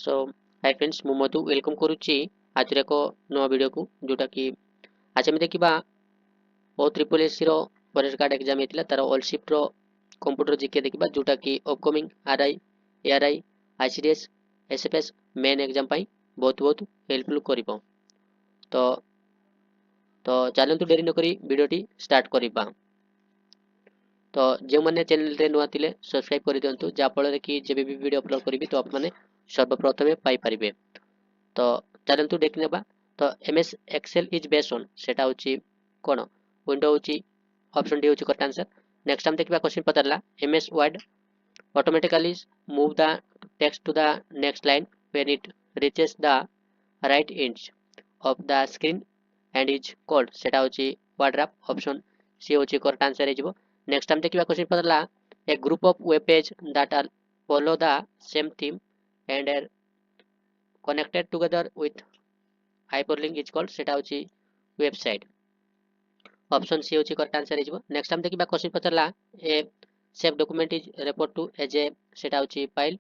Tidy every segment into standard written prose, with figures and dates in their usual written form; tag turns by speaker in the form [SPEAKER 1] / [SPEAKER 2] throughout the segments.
[SPEAKER 1] सो hi friends मु मधु welcome करूची आज एक नवा वीडियो को जोटा कि आज हम देखिबा ओ ट्रिपल एस रो फॉरेस्ट गार्ड एग्जाम हेतिला तार ऑल शिफ्ट रो कंप्यूटर जीके देखिबा जोटा कि upcoming RI ARI ICDS SFS main exam पाई बहुत बहुत हेल्पफुल करिवो तो तो चलंतु देरी न करी वीडियोटी स्टार्ट करिबा तो जो मैंने चैनल रे नुआ थिले सब्सक्राइब कर दियंतु जा फल कि जेबे भी वीडियो अपलोड करिवि तो आप माने सर्वप्रथमे पाई परिबे तो चलतु देखने तो MS Excel is based on सेटा होची कोन विंडो होची ऑप्शन डी होची करेक्ट आंसर नेक्स्ट हम देखबा क्वेश्चन पतरला MS Word automatically move the text to the next line when it reaches the right edge of the screen and is called सेटा होची वर्ड रैप ऑप्शन सी होची correct answer हेजिबो next हम देखबा question पतरला a group of web page that are follow the same theme and are connected together with hyperlink is called सेटा होची website option C होची correct answer हिजबो next हम देखिबा question पतरला a save document is report to as a सेटा होची file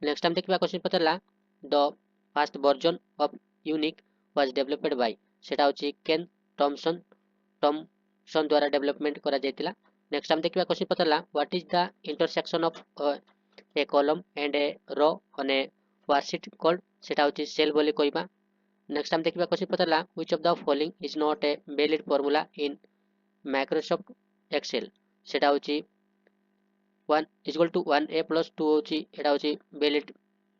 [SPEAKER 1] next हम देखिबा क्वेश्चन पतरला the first version of UNIX was developed by सेटा होची केन टॉमसन द्वारा डेवलपमेंट करा जायतिला नेक्स्ट हम देखिबा क्वेश्चन पतरला what is the intersection of a column and a row on a worksheet called सेटा होची सेल बोली कहबा नेक्स्ट हम देखिबा क्वेश्चन पतरला which of the following is not a valid formula in Microsoft Excel सेटा होची 1 इक्वल टू 1a प्लस 2 होची एटा होची वैलिड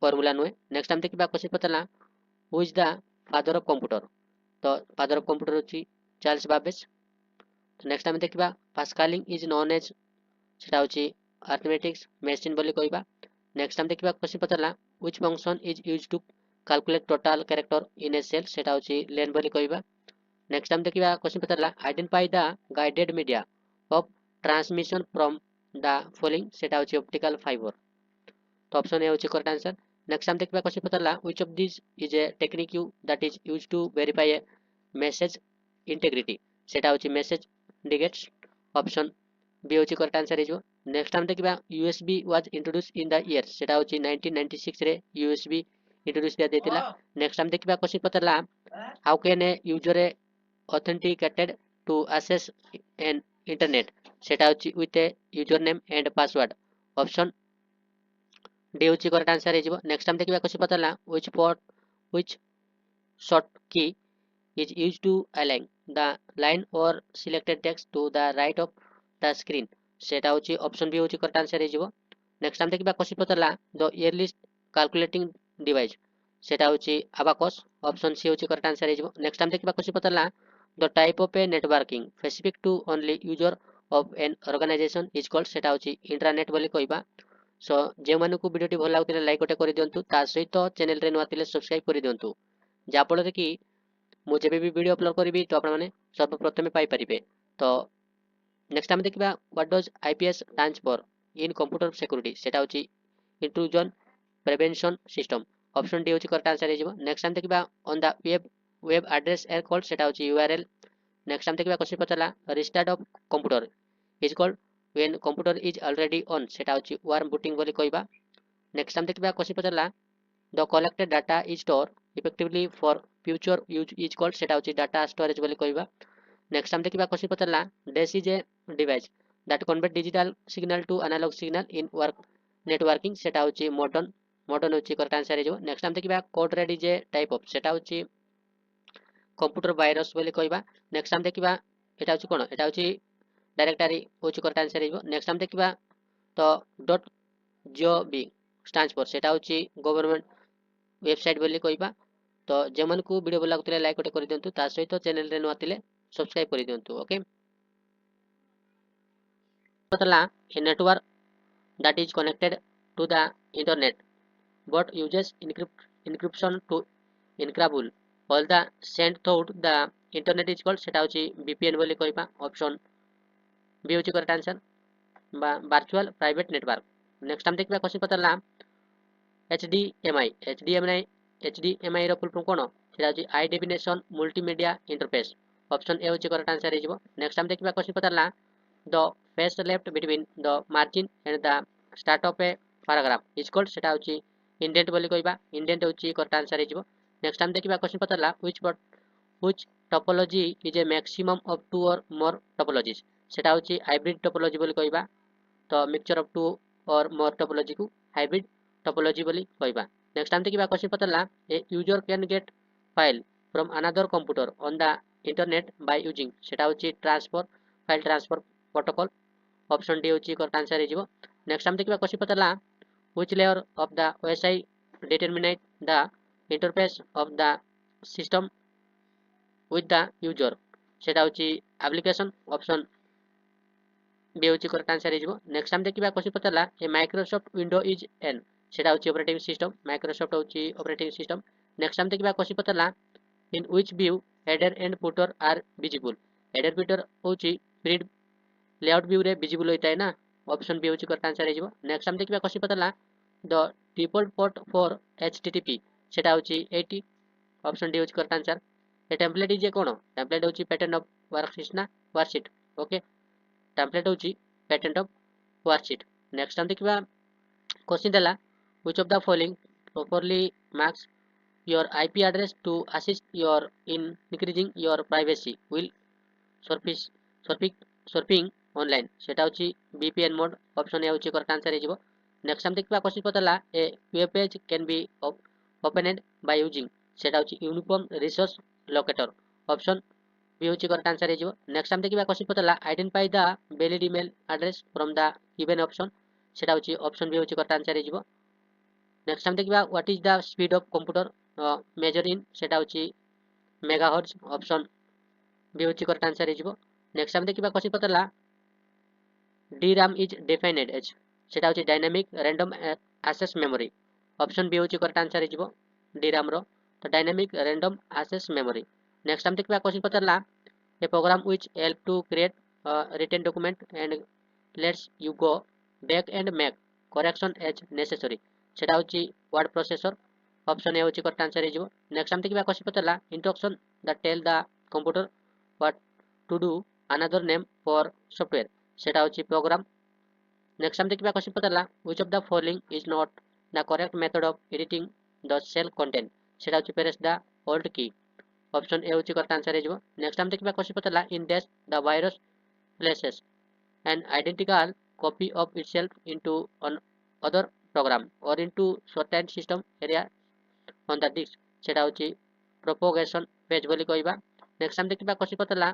[SPEAKER 1] फार्मूला नुए नेक्स्ट हम देखिबा क्वेश्चन पतरला who is the father of computer तो फादर ऑफ कंप्यूटर होची चार्ल्स बाबेज नेक्स्ट हम देखिबा पास्कलिंग इज नोन एज सेटा होची अरिथमेटिक्स मशीन बोली कहबा नेक्स्ट हम देखिबा क्वेश्चन पतरला which function is used to calculate total character in a cell सेटा होची लेन बोली कहबा नेक्स्ट हम देखिबा क्वेश्चन पतरला identify the guided media of transmission from the following सेटा होची ऑप्टिकल फाइबर तो ऑप्शन ए होची करेक्ट आंसर नेक्स्ट हम देखिबा क्वेश्चन पतरला which of this is a technique you that is used to verify a message integrity सेटा होची message indicates option B होची करेक्ट आंसर हिजो नेक्स्ट हम देखिबा USB was introduce in the year सेटा होची 1996 रे यूएसबी इंट्रोड्यूस दिया देतिला नेक्स्ट हम देखिबा क्वेश्चन पतरला how can a user a authenticated to access an internet सेटा होची with a username and password option D होची करेक्ट आंसर हिजो नेक्स्ट हम देखिबा question पतरला which short key is used to align the line or selected text to the right of the screen सेटा होची option B होची correct answer हिजो next हम देखिबा क्वेश्चन पतरला द इयरलिस्ट कैलकुलेटिंग डिवाइस सेटा होची अबाकस ऑप्शन सी होची करेक्ट आंसर हिजो नेक्स्ट हम देखिबा question पतरला the type of a networking specific to only user of an organization is called सेटा होची इंट्रानेट बोली कहबा सो जे मानकु वीडियोटी भल लागुतिले लाइक गोटे करि दियंतु ता सहित चैनल रे नवातिले सब्सक्राइब करि दियंतु जा फल कि मु जेबे भी वीडियो अपलोड करिवि तो आपण माने सर्वप्रथमे पाई परिबे तो नेक्स्ट हम देखिबा what does IPS stands for in computer security सेटा होची intrusion prevention system option D होची करेक्ट आंसर हिजो नेक्स्ट हम देखिबा on the web address are called सेटा होची यूआरएल नेक्स्ट हम देखिबा क्वेश्चन पतला restart of computer is called when computer is already on सेटा होची वार्म बूटिंग बोली कहबा नेक्स्ट हम देखिबा क्वेश्चन पतला the collected data is store effectively for future use is called सेटा होची डाटा स्टोरेज बोली कहबा नेक्स्ट हम देखिबा क्वेश्चन पतला this is a device that convert digital signal to analog signal in work networking सेटा होची मॉडर्न होची करेक्ट आंसर हिजो नेक्स्ट हम देखिबा code red is a type of सेटा होची कंप्यूटर वायरस बोली कहबा नेक्स्ट हम देखिबा एटा होची कोन एटा होची डायरेक्टरी होची करेक्ट आंसर हिजो नेक्स्ट हम देखिबा तो .gov स्टैंड्स फॉर सेटा होची गवर्नमेंट वेबसाइट बोली कहबा तो जेमन को वीडियो भल लागुतिले लाइक गोटे करि दियंतु ता सहित चैनल रे नवातिले सब्सक्राइब करि दियंतु ओके पतला a network that is connected to the internet but uses encryption to encryptable all the sent through the internet is called सेटा होची VPN बोली कहबा ऑप्शन बी होची correct answer virtual private network next हम देखबा question पतरला HDMI रो full form कोन सेटा होची high definition multimedia interface option A होची करेक्ट आंसर हिजबो नेक्स्ट हम देखबा question पतरला the space left between the margin and the start of a paragraph is called सेटा होची indent बोली कहबा इंडेंट होची करेक्ट आंसर हेजिवो नेक्स्ट हम देखिबा क्वेश्चन पतला which topology is a maximum of two or more topologies सेटा होची हाइब्रिड टोपोलॉजी बोली कहबा तो mixture of two or more topology को हाइब्रिड टोपोलॉजी बोली कहबा नेक्स्ट हम देखिबा क्वेश्चन पतला a user can get file from another computer on the internet bye using सेटा होची transfer file transfer protocol option D होची करेक्ट आंसर हेजिवो नेक्स्ट हम देखिबा क्वेश्चन पतला which layer of the OSI determinate the interface of the system with the user सेटा होची application option B होची करेक्ट आंसर हेजिवो नेक्स्ट हम देखिबा क्वेश्चन पतला a Microsoft window is an सेटा होची ऑपरेटिंग सिस्टम माइक्रोसॉफ्ट होची ऑपरेटिंग सिस्टम नेक्स्ट हम देखिबा क्वेश्चन पतला in which view header and footer are visible header footer होची प्रिंट लेआउट व्यू रे विजिबल होता है ना ऑप्शन बी होची करेक्ट आंसर हेजिवो नेक्स्ट हम देखिबा क्वेश्चन पतला the default port for HTTP सेटा होची 80 ऑप्शन डी होची correct answer A template is a cone template होची पैटर्न ऑफ वर्कशीट ना वर्कशीट ओके टेम्पलेट होची पैटर्न ऑफ वर्कशीट नेक्स्ट हम देखिबा क्वेश्चन देला which of the following properly marks your IP address to assist your in increasing your privacy will surface surfing surfing online सेटा होची VPN mode option A होची correct answer हेजिवो next हम देखिबा question पतला a web page can be opened by using सेटा होची uniform resource locator option B होची करेक्ट आंसर हेजिवो नेक्स्ट हम देखिबा क्वेश्चन पतला identify the valid email address from the given option सेटा होची ऑप्शन बी होची करेक्ट आंसर हेजिवो नेक्स्ट हम देखिबा what is the speed of computer measure in सेटा होची मेगाहर्ट्ज ऑप्शन बी होची करेक्ट आंसर हेजिवो नेक्स्ट हम देखिबा क्वेश्चन पतला DRAM is defined as सेटा होची dynamic random access memory option B होची करेक्ट आंसर हेजिवो DRAM रो तो dynamic random access memory next हम देखिबा क्वेश्चन पतला a program which help to create written document and lets you go back and make correction as necessary सेटा होची word processor option A होची correct answer हेजिवो next हम देखिबा question पतला instruction that tell the computer what to do another name for software सेटा होची program next हम देखिबा क्वेश्चन पतला which of the following is not the correct method of editing the cell content सेटा होची press the hold key option A होची correct answer हेजिवो next हम देखिबा क्वेश्चन पतला in dash the virus places an identical copy of itself into another program और into certain system area on the disk सेटा होची propagation page बोली कहबा नेक्स्ट हम देखिबा क्वेश्चन पतला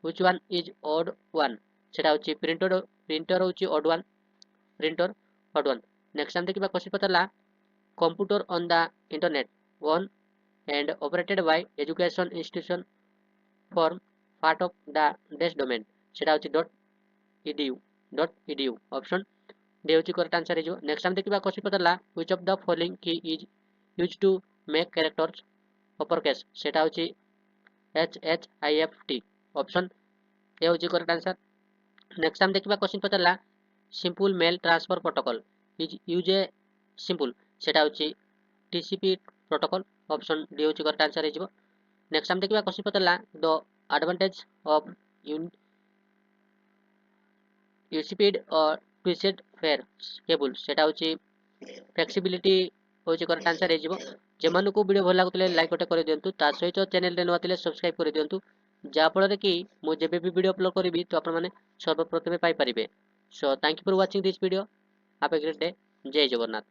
[SPEAKER 1] which one is odd one सेटा होची प्रिंटर होची odd one printer odd one next हम देखिबा क्वेश्चन पतला computer on the internet one and operated by education institution form part of the dash domain सेटा होची .edu ऑप्शन डी होची correct answer हेजिवो नेक्स्ट हम देखिबा क्वेश्चन पतला which of the following key is used to make characters upper case सेटा होची HHIFT option A होची करेक्ट आंसर नेक्स्ट हम देखिबा क्वेश्चन पतला simple mail transfer protocol is use a simple सेटा होची TCP प्रोटोकॉल ऑप्शन डी होची correct answer हेजिवो नेक्स्ट हम देखिबा क्वेश्चन पतला द एडवांटेज ऑफ यूसीपीड और ट्विस्टेड फेयर केबल सेटा होची फ्लेक्सिबिलिटी होची करेक्ट आंसर हेजिवो जेमानकु वीडियो भल लागुतले लाइक गोटे कर दियंतु ता सहित चैनल रे नवा तिले सब्सक्राइब कर दियंतु जा फल रे कि मु जेबे भी वीडियो अपलोड करिवि तो आपण माने सर्वप्रथमे पाई परिबे so thank you for watching this video have a great day जय जगन्नाथ।